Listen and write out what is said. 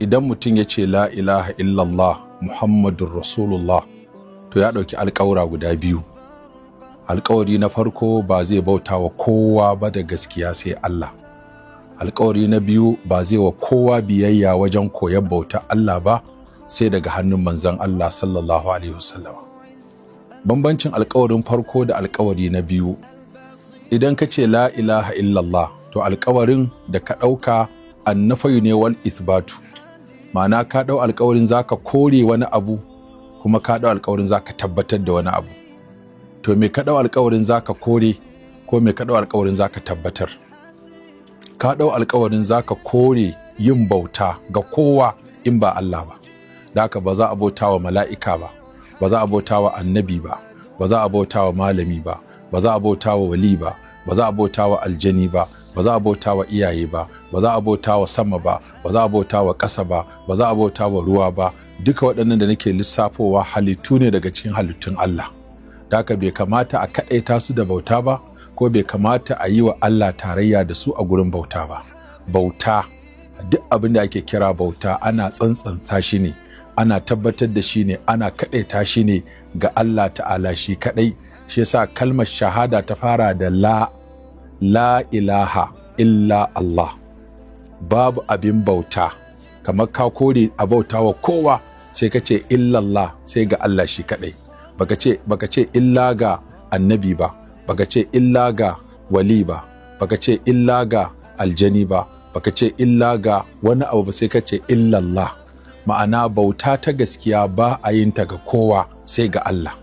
idan mutum ya ce la ilaha illallah Muhammadun Rasulullah to ya ɗauki alƙawura guda biyu. Alƙawari na farko ba zai bauta wa kowa ba da gaskiya sai Allah. Alƙawari na biyu ba zai wa kowa biyayya wajen koyon bauta Allah ba sai daga hannun manzon Allah sallallahu alaihi wasallam. Bambancin alƙawarin farko da alƙawari na biyu, idan ka ce la ilaha illallah to alƙawarin da ka ɗauka annafayu ne wal ithbatu, ma'ana ka ɗau alƙawarin zaka kore wani abu kuma ka ɗau alƙawarin zaka tabbatar da wani abu. To me ka ɗau alƙawarin zaka kore ko me ka ɗau alƙawarin zaka tabbatar? Ka ɗau alƙawarin zaka kore yin bauta ga kowa in ba Allah ba. Da haka ba za a bauta wa mala'ika ba, ba za a bauta wa annabi ba, ba za a bauta wa malami ba, ba za a bauta wa wali ba, ba za a bauta wa aljani ba, ba za a bauta wa iyaye ba, ba za a bauta wa sama ba, ba za a bauta wa ƙasa ba, ba za a bauta wa ruwa ba. Duka waɗannan da nake lissafowa halittu ne daga cikin halittun Allah. Da haka bai kamata a kaɗaita su da bauta ba, ko bai kamata a yi wa Allah tarayya da su a gurin bauta ba. Bauta, duk abin da ake kira bauta ana tsantsanta shi ne, ana tabbatar da shi ne, ana kaɗaita shi ne ga Allah ta'ala shi kaɗai. Shi yasa kalmar shahada ta fara da la ilaha illa Allah. Babu abin bauta kamar ka kore a bauta wa kowa sai ka ce illallah, sai ga Allah shi kaɗai. Baka ce illa ga annabi ba, baka ce illa ga wali ba, baka ce illa ga aljani ba, baka ce illa ga wani abu ba, sai ka ce illallah. Ma'ana bauta ta gaskiya ba a yin ta ga kowa sai ga Allah.